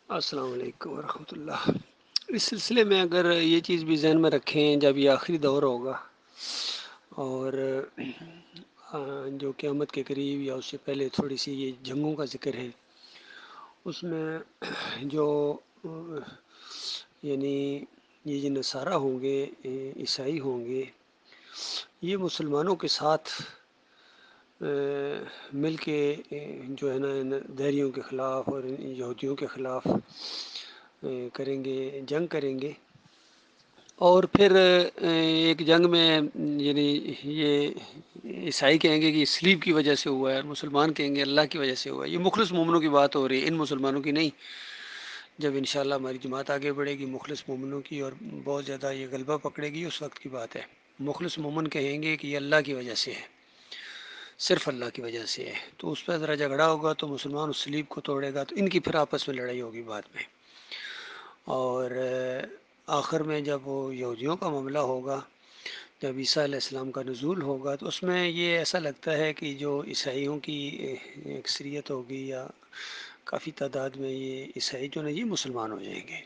السلام علیکم ورحمۃ اللہ۔ اس سلسلے میں اگر یہ چیز بھی ذہن میں رکھیں، جب یہ آخری دور ہوگا اور جو قیامت کے قریب یا اس سے پہلے تھوڑی سی یہ جنگوں کا ذکر ہے، اس میں جو یعنی یہ جو نصارہ ہوں گے، عیسائی ہوں گے، یہ مسلمانوں کے ساتھ مل کے جو ہے نا ان دہریوں کے خلاف اور یہودیوں کے خلاف کریں گے، جنگ کریں گے۔ اور پھر ایک جنگ میں یعنی یہ عیسائی کہیں گے کہ یہ سلیب کی وجہ سے ہوا ہے، اور مسلمان کہیں گے اللہ کی وجہ سے ہوا ہے۔ یہ مخلص مومنوں کی بات ہو رہی ہے، ان مسلمانوں کی نہیں۔ جب انشاءاللہ ہماری جماعت آگے بڑھے گی مخلص مومنوں کی اور بہت زیادہ یہ غلبہ پکڑے گی، اس وقت کی بات ہے۔ مخلص مومن کہیں گے کہ یہ اللہ کی وجہ سے ہے، صرف اللہ کی وجہ سے ہے۔ تو اس پہ ذرا جھگڑا ہوگا تو مسلمان اس سلیب کو توڑے گا، تو ان کی پھر آپس میں لڑائی ہوگی بعد میں۔ اور آخر میں جب وہ یہودیوں کا معاملہ ہوگا، جب عیسیٰ علیہ السلام کا نزول ہوگا، تو اس میں یہ ایسا لگتا ہے کہ جو عیسائیوں کی اکثریت ہوگی یا کافی تعداد میں یہ عیسائی جو نا یہ مسلمان ہو جائیں گے،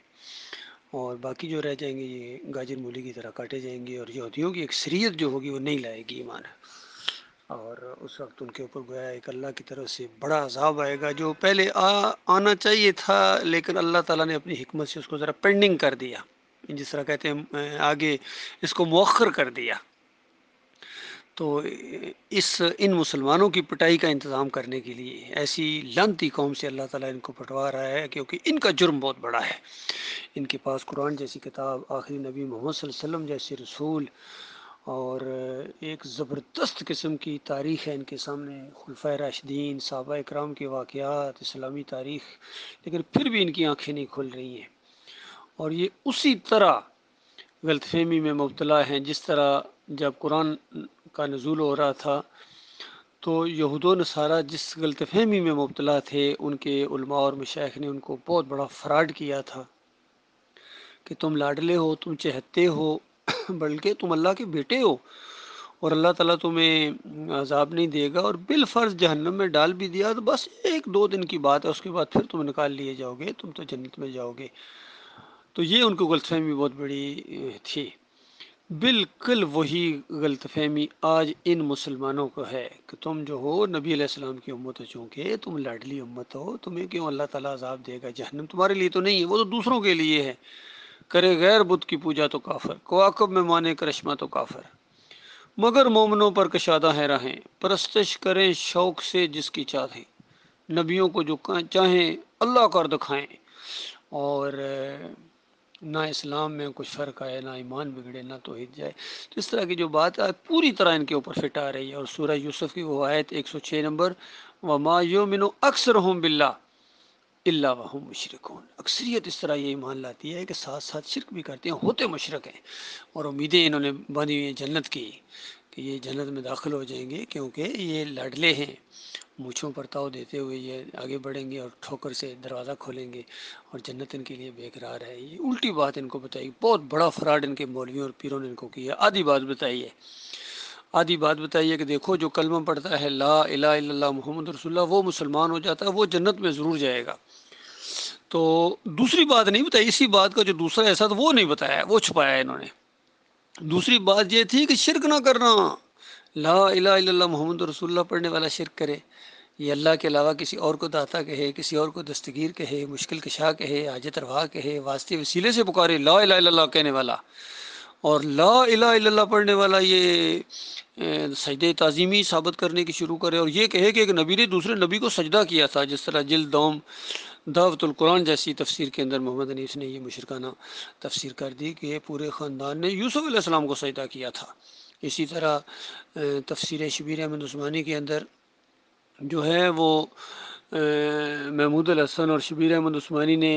اور باقی جو رہ جائیں گے یہ گاجر مولی کی طرح کاٹے جائیں گے، اور یہودیوں کی اکثریت جو ہوگی وہ نہیں لائے گی ایمان۔ اور اس وقت ان کے اوپر گویا ایک اللہ کی طرف سے بڑا عذاب آئے گا، جو پہلے آنا چاہیے تھا، لیکن اللہ تعالیٰ نے اپنی حکمت سے اس کو ذرا پینڈنگ کر دیا، جس طرح کہتے ہیں آگے اس کو مؤخر کر دیا۔ تو ان مسلمانوں کی پٹائی کا انتظام کرنے کے لیے ایسی لعنتی قوم سے اللہ تعالیٰ ان کو پٹوا رہا ہے، کیونکہ ان کا جرم بہت بڑا ہے۔ ان کے پاس قرآن جیسی کتاب، آخری نبی محمد صلی اللہ علیہ وسلم جیسے رسول، اور ایک زبردست قسم کی تاریخ ہے ان کے سامنے، خلفائے راشدین، صحابہ اکرام کے واقعات، اسلامی تاریخ، لیکن پھر بھی ان کی آنکھیں نہیں کھل رہی ہیں، اور یہ اسی طرح غلط فہمی میں مبتلا ہیں جس طرح جب قرآن کا نزول ہو رہا تھا تو یہود و نصارہ جس غلط فہمی میں مبتلا تھے، ان کے علماء اور مشائخ نے ان کو بہت بڑا فراڈ کیا تھا کہ تم لاڈلے ہو، تم چہتے ہو، بلکہ تم اللہ کے بیٹے ہو، اور اللہ تعالیٰ تمہیں عذاب نہیں دے گا، اور بالفرض جہنم میں ڈال بھی دیا تو بس ایک دو دن کی بات ہے، اس کے بعد پھر تم نکال لیے جاؤ گے، تم تو جنت میں جاؤ گے۔ تو یہ ان کو غلط فہمی بہت بڑی تھی۔ بالکل وہی غلط فہمی آج ان مسلمانوں کو ہے کہ تم جو ہو نبی علیہ السلام کی امت ہو، چونکہ تم لاڈلی امت ہو، تمہیں کیوں اللہ تعالیٰ عذاب دے گا؟ جہنم تمہارے لیے تو نہیں ہے، وہ تو دوسروں کے لیے ہے۔ کرے غیر بت کی پوجا تو کافر، کواکب میں مانے کرشمہ تو کافر، مگر مومنوں پر کشادہ ہے راہیں، پرستش کریں شوق سے جس کی چاہیں، نبیوں کو جو چاہیں اللہ کر دکھائیں، اور نہ اسلام میں کچھ فرق آئے، نہ ایمان بگڑے، نہ توحید جائے۔ تو اس طرح کی جو بات ہے پوری طرح ان کے اوپر فٹ آ رہی ہے، اور سورہ یوسف کی وہ آیت 106 نمبر، وَمَا يُؤْمِنُ أَكْثَرُهُم بِاللَّهِ إِلَّا وَهُمْ مُشْرِكُونَ، اکثریت اس طرح یہ ایمان لاتی ہے کہ ساتھ ساتھ شرک بھی کرتے ہیں، ہوتے مشرک ہیں، اور امیدیں انہوں نے باندھی ہوئی ہیں جنت کی کہ یہ جنت میں داخل ہو جائیں گے، کیونکہ یہ لاڈلے ہیں، مونچھوں پر تاؤ دیتے ہوئے یہ آگے بڑھیں گے اور ٹھوکر سے دروازہ کھولیں گے، اور جنت ان کے لیے بے قرار ہے۔ یہ الٹی بات ان کو بتائی، بہت بڑا فراڈ ان کے مولویوں اور پیروں نے ان کو کیا۔ آدھی بات بتائی ہے، آدھی بات بتائیے کہ دیکھو جو کلمہ پڑھتا ہے لا الہ الا اللہ محمد رسول اللہ، وہ مسلمان ہو جاتا ہے، وہ جنت میں ضرور جائے گا۔ تو دوسری بات نہیں بتائی، اسی بات کا جو دوسرا ایسا تھا وہ نہیں بتایا، وہ چھپایا انہوں نے۔ دوسری بات یہ تھی کہ شرک نہ کرنا، لا الہ الا اللہ محمد رسول اللہ پڑھنے والا شرک کرے، یہ اللہ کے علاوہ کسی اور کو داتا کہے، کسی اور کو دستگیر کہے، مشکل کشا کہے، حاجت روا کہے، واسطے وسیلے سے پکارے، لا الہ الا اللہ کہنے والا، اور لا الہ الا اللہ پڑھنے والا یہ سجدہ تعظیمی ثابت کرنے کی شروع کرے، اور یہ کہے کہ ایک نبی نے دوسرے نبی کو سجدہ کیا تھا، جس طرح جلد دوم دعوت القرآن جیسی تفسیر کے اندر محمد انیس نے یہ مشرکانہ تفسیر کر دی کہ پورے خاندان نے یوسف علیہ السلام کو سجدہ کیا تھا۔ اسی طرح تفسیر شبیر احمد عثمانی کے اندر جو ہے وہ محمود الحسن اور شبیر احمد عثمانی نے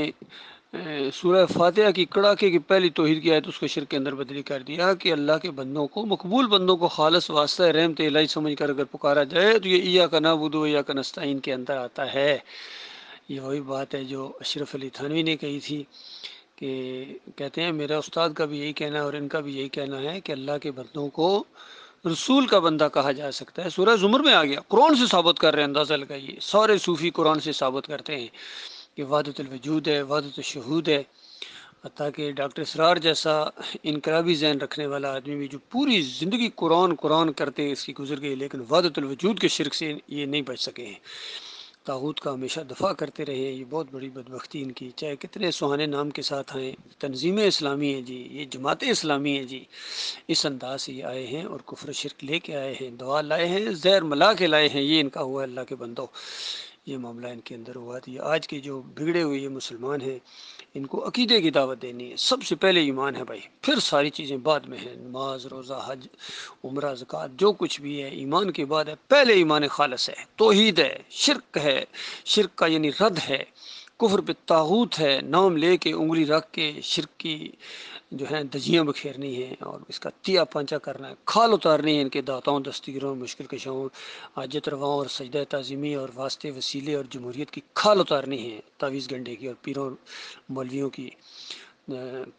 سورہ فاتحہ کی کڑاکے کی پہلی توحید کی آیت اس کو شرک کے اندر بدلی کر دیا کہ اللہ کے بندوں کو، مقبول بندوں کو خالص واسطہ رحمت الہی سمجھ کر اگر پکارا جائے تو یہ ایاک نعبد و ایاک نستعین کے اندر آتا ہے۔ یہ وہی بات ہے جو اشرف علی تھانوی نے کہی تھی کہ کہتے ہیں میرا استاد کا بھی یہی کہنا ہے اور ان کا بھی یہی کہنا ہے کہ اللہ کے بندوں کو رسول کا بندہ کہا جا سکتا ہے۔ سورہ زمر میں آ گیا، قرآن سے ثابت کر رہے ہیں، اندازہ لگائیے، سارے صوفی قرآن سے ثابت کرتے ہیں کہ وحدت الوجود ہے، وحدت الشہود ہے، تاکہ ڈاکٹر اسرار جیسا انقلابی ذہن رکھنے والا آدمی بھی جو پوری زندگی قرآن قرآن کرتے اس کی گزر گئی، لیکن وحدت الوجود کے شرک سے یہ نہیں بچ سکے ہیں، طاغوت کا ہمیشہ دفاع کرتے رہے ہیں۔ یہ بہت بڑی بدبختی ان کی، چاہے کتنے سہانے نام کے ساتھ آئیں، تنظیم اسلامی ہے جی، یہ جماعت اسلامی ہے جی، اس انداز سے یہ آئے ہیں اور کفر و شرک لے کے آئے ہیں، دعا لائے ہیں، زہر ملا کے لائے ہیں، یہ ان کا ہوا اللہ کے بندوں، یہ معاملہ ان کے اندر ہوا۔ یہ آج کے جو بگڑے ہوئے یہ مسلمان ہیں، ان کو عقیدے کی دعوت دینی ہے، سب سے پہلے ایمان ہے بھائی، پھر ساری چیزیں بعد میں ہیں، نماز روزہ حج عمرہ زکوٰۃ جو کچھ بھی ہے ایمان کے بعد ہے، پہلے ایمان خالص ہے، توحید ہے، شرک ہے، شرک کا یعنی رد ہے، کفر بالطاغوت ہے، نام لے کے انگلی رکھ کے شرک کی جو ہے دجیاں بکھیرنی ہیں اور اس کا تیا پانچا کرنا ہے، کھال اتارنی ہے ان کے داتاؤں دستگیروں مشکل کشاؤں حاجت رواؤں اور سجدہ تعظیمی اور واسطے وسیلے اور جمہوریت کی کھال اتارنی ہے، تعویذ گنڈے کی اور پیروں مولویوں کی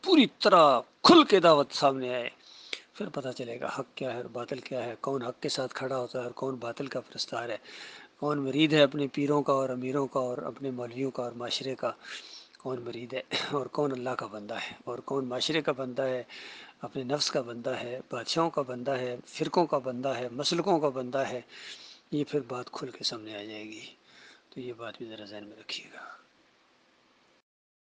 پوری طرح کھل کے دعوت سامنے آئے، پھر پتہ چلے گا حق کیا ہے اور باطل کیا ہے، کون حق کے ساتھ کھڑا ہوتا ہے اور کون باطل کا پرستار ہے، کون مرید ہے اپنے پیروں کا اور امیروں کا اور اپنے مولویوں کا اور معاشرے کا، کون مرید ہے اور کون اللہ کا بندہ ہے اور کون معاشرے کا بندہ ہے، اپنے نفس کا بندہ ہے، بادشاہوں کا بندہ ہے، فرقوں کا بندہ ہے، مسلکوں کا بندہ ہے، یہ پھر بات کھل کے سامنے آ جائے گی، تو یہ بات بھی ذرا ذہن میں رکھیے گا۔